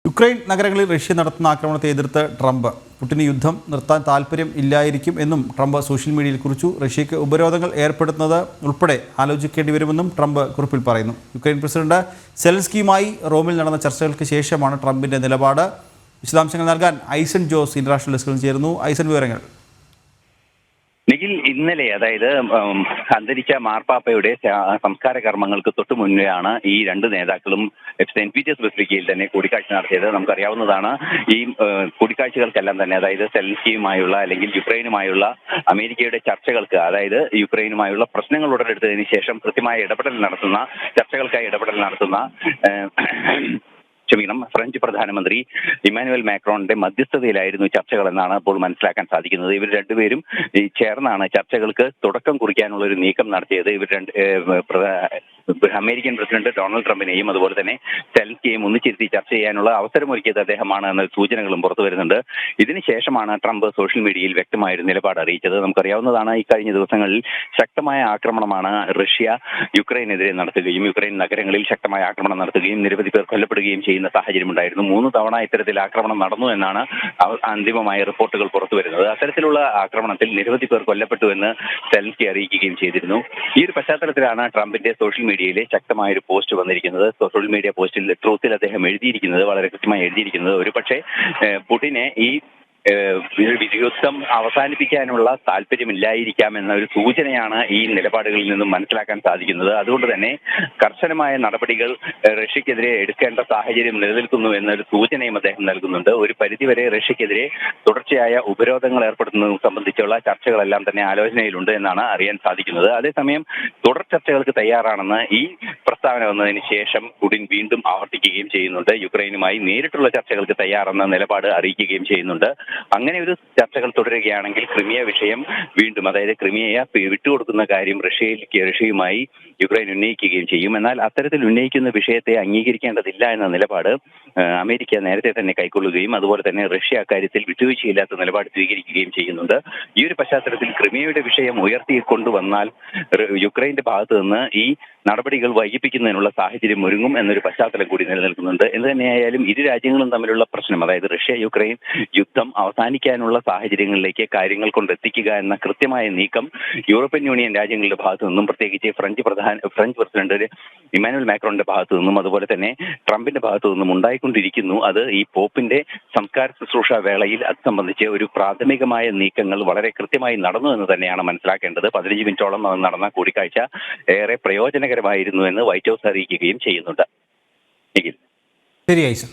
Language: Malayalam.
യുക്രൈൻ നഗരങ്ങളിൽ റഷ്യ നടത്തുന്ന ആക്രമണത്തെ എതിർത്ത് ട്രംപ് പുടിന് യുദ്ധം നിർത്താൻ താൽപ്പര്യം ഇല്ലായിരിക്കും എന്നും ട്രംപ് സോഷ്യൽ മീഡിയയിൽ കുറിച്ചു. റഷ്യയ്ക്ക് ഉപരോധങ്ങൾ ഏർപ്പെടുത്തുന്നത് ഉൾപ്പെടെ ആലോചിക്കേണ്ടി വരുമെന്നും ട്രംപ് കുറിപ്പിൽ പറയുന്നു. യുക്രൈൻ പ്രസിഡന്റ് സെലൻസ്കിയുമായി റോമിൽ നടന്ന ചർച്ചകൾക്ക് ശേഷമാണ് ട്രംപിന്റെ നിലപാട്. വിശദാംശങ്ങൾ നൽകാൻ ഐസൻ ജോസ് ഇന്റർനാഷണൽ ഡെസ്കിൽ ചേരുന്നു. ഐസൻ, വിവരങ്ങൾ. നിഖിൽ, ഇന്നലെ അതായത് അന്തരിച്ച മാർപ്പാപ്പയുടെ സംസ്കാര കർമ്മങ്ങൾക്ക് തൊട്ടു മുന്നെയാണ് ഈ രണ്ട് നേതാക്കളും സെന്റ് പീറ്റേഴ്സ് ബസിലിക്കയിൽ തന്നെ കൂടിക്കാഴ്ച നടത്തിയത്. നമുക്കറിയാവുന്നതാണ്, ഈ കൂടിക്കാഴ്ചകൾക്കെല്ലാം തന്നെ അതായത് സെലൻസ്കിയുമായുള്ള അല്ലെങ്കിൽ യുക്രൈനുമായുള്ള അമേരിക്കയുടെ ചർച്ചകൾക്ക്, അതായത് യുക്രൈനുമായുള്ള പ്രശ്നങ്ങൾ ഉടലെടുത്തതിന് ശേഷം കൃത്യമായ ചർച്ചകൾക്കായി ഇടപെടൽ നടത്തുന്ന ഫ്രഞ്ച് പ്രധാനമന്ത്രി ഇമ്മാനുവൽ മാക്രോണിന്റെ മധ്യസ്ഥതയിലായിരുന്നു ചർച്ചകൾ എന്നാണ് ഇപ്പോൾ മനസ്സിലാക്കാൻ സാധിക്കുന്നത്. ഇവർ രണ്ടുപേരും ചേർന്നാണ് ചർച്ചകൾക്ക് തുടക്കം കുറിക്കാനുള്ള ഒരു നീക്കം നടത്തിയത്. അമേരിക്കൻ പ്രസിഡന്റ് ഡൊണാൾഡ് ട്രംപിനെയും അതുപോലെ തന്നെ സെലൻസ്കിയെയും ഒന്നിച്ചിരുത്തി ചർച്ച ചെയ്യാനുള്ള അവസരമൊരുക്കിയത് അദ്ദേഹമാണ് എന്ന സൂചനകളും പുറത്തു വരുന്നുണ്ട്. ഇതിനുശേഷമാണ് ട്രംപ് സോഷ്യൽ മീഡിയയിൽ വ്യക്തമായൊരു നിലപാട് അറിയിച്ചത്. നമുക്കറിയാവുന്നതാണ്, ഈ കഴിഞ്ഞ ദിവസങ്ങളിൽ ശക്തമായ ആക്രമണമാണ് റഷ്യ യുക്രൈനെതിരെ നടത്തുകയും യുക്രൈൻ നഗരങ്ങളിൽ ശക്തമായ ആക്രമണം നടത്തുകയും നിരവധി പേർ കൊല്ലപ്പെടുകയും ചെയ്യുന്ന സാഹചര്യമുണ്ടായിരുന്നു. 3 തവണ ഇത്തരത്തിൽ ആക്രമണം നടന്നു എന്നാണ് അന്തിമമായ റിപ്പോർട്ടുകൾ പുറത്തു വരുന്നത്. അത്തരത്തിലുള്ള ആക്രമണത്തിൽ നിരവധി പേർ കൊല്ലപ്പെട്ടു എന്ന് സെലൻസ്കി അറിയിക്കുകയും ചെയ്തിരുന്നു. ഈ ഒരു പശ്ചാത്തലത്തിലാണ് ട്രംപിന്റെ സോഷ്യൽ മീഡിയയിലെ ശക്തമായ ഒരു പോസ്റ്റ് വന്നിരിക്കുന്നത്. സോഷ്യൽ മീഡിയ പോസ്റ്റിൽ ട്രൂത്തിൽ അദ്ദേഹം വളരെ കൃത്യമായി എഴുതിയിരിക്കുന്നത്, ഒരുപക്ഷെ പുടിനെ ഈ യുദ്ധം അവസാനിപ്പിക്കാനുള്ള താല്പര്യമില്ലായിരിക്കാം എന്ന ഒരു സൂചനയാണ് ഈ നിലപാടുകളിൽ നിന്നും മനസ്സിലാക്കാൻ സാധിക്കുന്നത്. അതുകൊണ്ട് തന്നെ കർശനമായ നടപടികൾ റഷ്യക്കെതിരെ എടുക്കേണ്ട സാഹചര്യം നിലനിൽക്കുന്നു എന്നൊരു സൂചനയും അദ്ദേഹം നൽകുന്നുണ്ട്. ഒരു പരിധിവരെ റഷ്യക്കെതിരെ തുടർച്ചയായ ഉപരോധങ്ങൾ ഏർപ്പെടുത്തുന്നത് സംബന്ധിച്ചുള്ള ചർച്ചകളെല്ലാം തന്നെ ആലോചനയിലുണ്ട് എന്നാണ് അറിയാൻ സാധിക്കുന്നത്. അതേസമയം തുടർ ചർച്ചകൾക്ക് തയ്യാറാണെന്ന് ഈ പ്രസ്താവന വന്നതിന് ശേഷം പുടിൻ വീണ്ടും ആവർത്തിക്കുകയും ചെയ്യുന്നുണ്ട്. യുക്രൈനുമായി നേരിട്ടുള്ള ചർച്ചകൾക്ക് തയ്യാറെന്ന നിലപാട് അറിയിക്കുകയും ചെയ്യുന്നുണ്ട്. അങ്ങനെ ഒരു ചർച്ചകൾ തുടരുകയാണെങ്കിൽ ക്രിമിയ വിഷയം വീണ്ടും, അതായത് ക്രിമിയ വിട്ടുകൊടുക്കുന്ന കാര്യം റഷ്യയുമായി യുക്രൈൻ ഉന്നയിക്കുകയും ചെയ്യും. എന്നാൽ അത്തരത്തിൽ ഉന്നയിക്കുന്ന വിഷയത്തെ അംഗീകരിക്കേണ്ടതില്ല എന്ന നിലപാട് അമേരിക്ക നേരത്തെ തന്നെ കൈക്കൊള്ളുകയും അതുപോലെ തന്നെ റഷ്യ അക്കാര്യത്തിൽ വിട്ടുവീഴ്ചയില്ലാത്ത നിലപാട് സ്വീകരിക്കുകയും ചെയ്യുന്നുണ്ട്. ഈ ഒരു പശ്ചാത്തലത്തിൽ ക്രിമിയയുടെ വിഷയം ഉയർത്തിക്കൊണ്ടുവന്നാൽ യുക്രൈന്റെ ഭാഗത്ത് നിന്ന് ഈ നടപടികൾ വൈകിപ്പിക്കുന്നതിനുള്ള സാഹചര്യം ഒരുങ്ങും എന്നൊരു പശ്ചാത്തലം കൂടി നിലനിൽക്കുന്നുണ്ട്. എന്ത് തന്നെയായാലും ഇരു രാജ്യങ്ങളും തമ്മിലുള്ള പ്രശ്നം, അതായത് റഷ്യ യുക്രൈൻ യുദ്ധം അവസാനിക്കാനുള്ള സാഹചര്യങ്ങളിലേക്ക് കാര്യങ്ങൾ കൊണ്ടെത്തിക്കുക എന്ന കൃത്യമായ നീക്കം യൂറോപ്യൻ യൂണിയൻ രാജ്യങ്ങളുടെ ഭാഗത്തു നിന്നും, പ്രത്യേകിച്ച് ഫ്രഞ്ച് പ്രസിഡന്റ് ഇമ്മാനുവൽ മാക്രോണിന്റെ ഭാഗത്തു നിന്നും അതുപോലെ തന്നെ ട്രംപിന്റെ ഭാഗത്തു നിന്നും ഉണ്ടായിക്കൊണ്ടിരിക്കുന്നു. അത് ഈ പോപ്പിന്റെ സംസ്കാര ശുശ്രൂഷ വേളയിൽ അത് സംബന്ധിച്ച് ഒരു പ്രാഥമികമായ നീക്കങ്ങൾ വളരെ കൃത്യമായി നടന്നു എന്ന് തന്നെയാണ് മനസ്സിലാക്കേണ്ടത്. 15 മിനിറ്റോളം നടന്ന കൂടിക്കാഴ്ച ഏറെ പ്രയോജനകരമായിരുന്നു എന്ന് വൈറ്റ് ഹൗസ് അറിയിക്കുകയും ചെയ്യുന്നുണ്ട്. ശരി ഐസൻ.